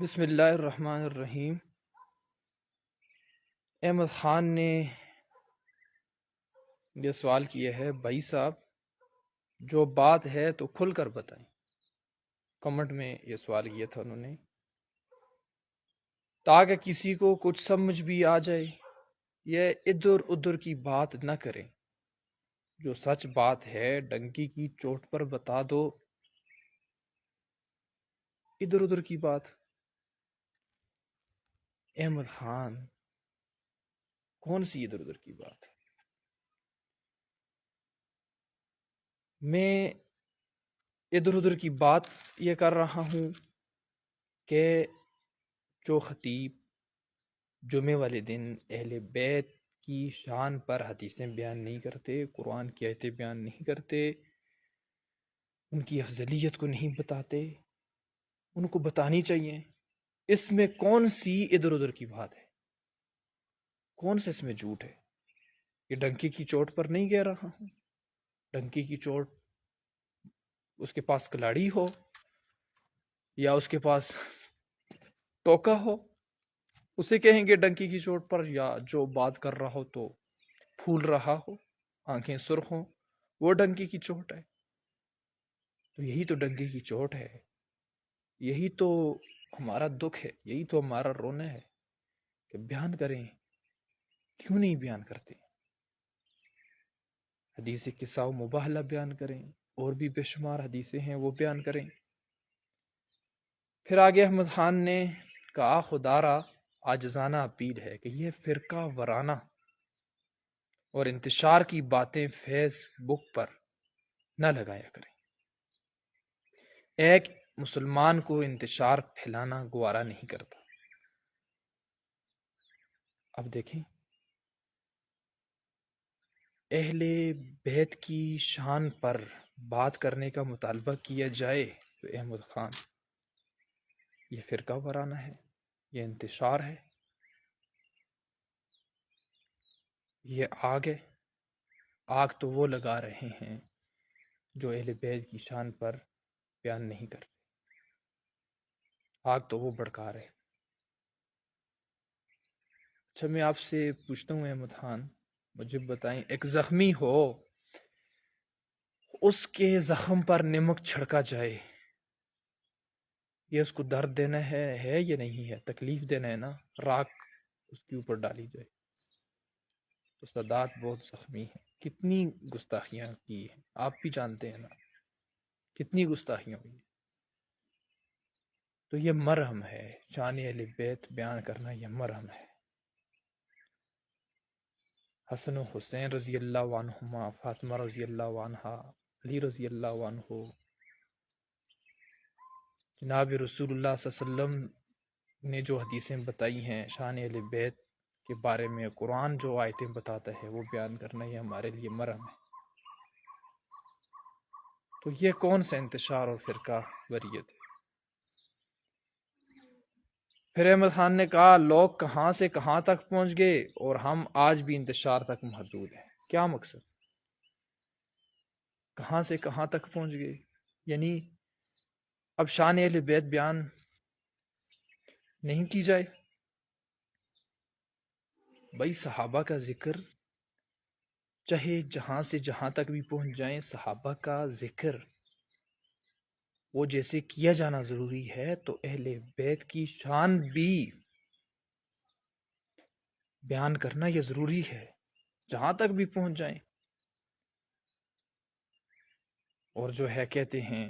بسم اللہ الرحمن الرحیم۔ احمد خان نے یہ سوال کیا ہے، بھائی صاحب جو بات ہے تو کھل کر بتائیں۔ کمنٹ میں یہ سوال کیا تھا انہوں نے، تاکہ کسی کو کچھ سمجھ بھی آ جائے، یہ ادھر ادھر کی بات نہ کریں، جو سچ بات ہے ڈنکی کی چوٹ پر بتا دو۔ ادھر ادھر کی بات، احمد خان کون سی ادھر ادھر کی بات؟ میں ادھر ادھر کی بات یہ کر رہا ہوں کہ جو خطیب جمعے والے دن اہل بیت کی شان پر حدیثیں بیان نہیں کرتے، قرآن کی آیتیں بیان نہیں کرتے، ان کی افضلیت کو نہیں بتاتے، ان کو بتانی چاہیے۔ اس میں کون سی ادھر ادھر کی بات ہے؟ کون سا اس میں جھوٹ ہے؟ یہ ڈنکی کی چوٹ پر نہیں کہہ رہا ہوں۔ ڈنکی کی چوٹ اس کے پاس کلاڑی ہو یا اس کے پاس ٹوکا ہو، اسے کہیں گے ڈنکی کی چوٹ پر، یا جو بات کر رہا ہو تو پھول رہا ہو، آنکھیں سرخ ہوں، وہ ڈنکی کی چوٹ ہے۔ تو یہی تو ڈنکی کی چوٹ ہے، یہی تو ہمارا دکھ ہے، یہی تو ہمارا رونا ہے کہ بیان کریں، کیوں نہیں بیان کرتے؟ حدیث قصہ و مباحلہ بیان کریں، اور بھی بے شمار حدیثیں ہیں وہ بیان کریں۔ پھر آگے احمد خان نے کہا، خدارا عاجزانہ اپیل ہے کہ یہ فرقہ ورانہ اور انتشار کی باتیں فیس بک پر نہ لگایا کریں۔ ایک مسلمان کو انتشار پھیلانا گوارا نہیں کرتا۔ اب دیکھیں، اہل بیت کی شان پر بات کرنے کا مطالبہ کیا جائے تو احمد خان یہ فرقہ ورانہ ہے، یہ انتشار ہے، یہ آگ ہے۔ آگ تو وہ لگا رہے ہیں جو اہل بیت کی شان پر بیان نہیں کرتے، آگ تو وہ بھڑکا رہے۔ اچھا، میں آپ سے پوچھتا ہوں احمد خان، مجھے بتائیں، ایک زخمی ہو، اس کے زخم پر نمک چھڑکا جائے، یہ اس کو درد دینا ہے یا نہیں ہے؟ تکلیف دینا ہے نا، راکھ اس کے اوپر ڈالی جائے تو سادات بہت زخمی ہے۔ کتنی گستاخیاں کی ہیں، آپ بھی جانتے ہیں نا، کتنی گستاخیاں ہوئی ہیں۔ تو یہ مرہم ہے، شان اہل بیت بیان کرنا یہ مرہم ہے۔ حسن و حسین رضی اللہ عنہما، فاطمہ رضی اللہ عنہا، علی رضی اللہ عنہ، جناب رسول اللہ صلی اللہ علیہ وسلم نے جو حدیثیں بتائی ہیں شان اہل بیت کے بارے میں، قرآن جو آیتیں بتاتا ہے وہ بیان کرنا یہ ہمارے لیے مرہم ہے۔ تو یہ کون سا انتشار اور فرقہ وریت ہے؟ پھر احمد خان نے کہا، لوگ کہاں سے کہاں تک پہنچ گئے اور ہم آج بھی انتشار تک محدود ہیں۔ کیا مقصد؟ کہاں سے کہاں تک پہنچ گئے؟ یعنی اب شان اہل بیت بیان نہیں کی جائے؟ بھائی صحابہ کا ذکر چاہے جہاں سے جہاں تک بھی پہنچ جائیں، صحابہ کا ذکر وہ جیسے کیا جانا ضروری ہے، تو اہل بیت کی شان بھی بیان کرنا یہ ضروری ہے، جہاں تک بھی پہنچ جائیں۔ اور جو ہے کہتے ہیں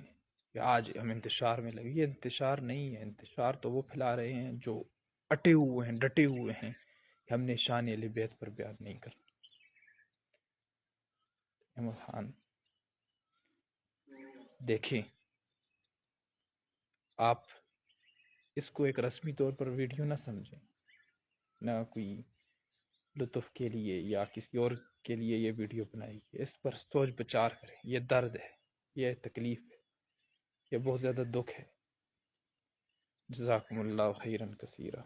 کہ آج ہم انتشار میں لگے، یہ انتشار نہیں ہے، انتشار تو وہ پھیلا رہے ہیں جو اٹے ہوئے ہیں، ڈٹے ہوئے ہیں کہ ہم نے شان اہل بیت پر بیان نہیں کرنا۔ احمد خان دیکھیں، آپ اس کو ایک رسمی طور پر ویڈیو نہ سمجھیں، نہ کوئی لطف کے لیے یا کسی اور کے لیے یہ ویڈیو بنائی ہے۔ اس پر سوچ بچار کریں، یہ درد ہے، یہ تکلیف ہے، یہ بہت زیادہ دکھ ہے۔ جزاکم اللہ خیرا کثیرا۔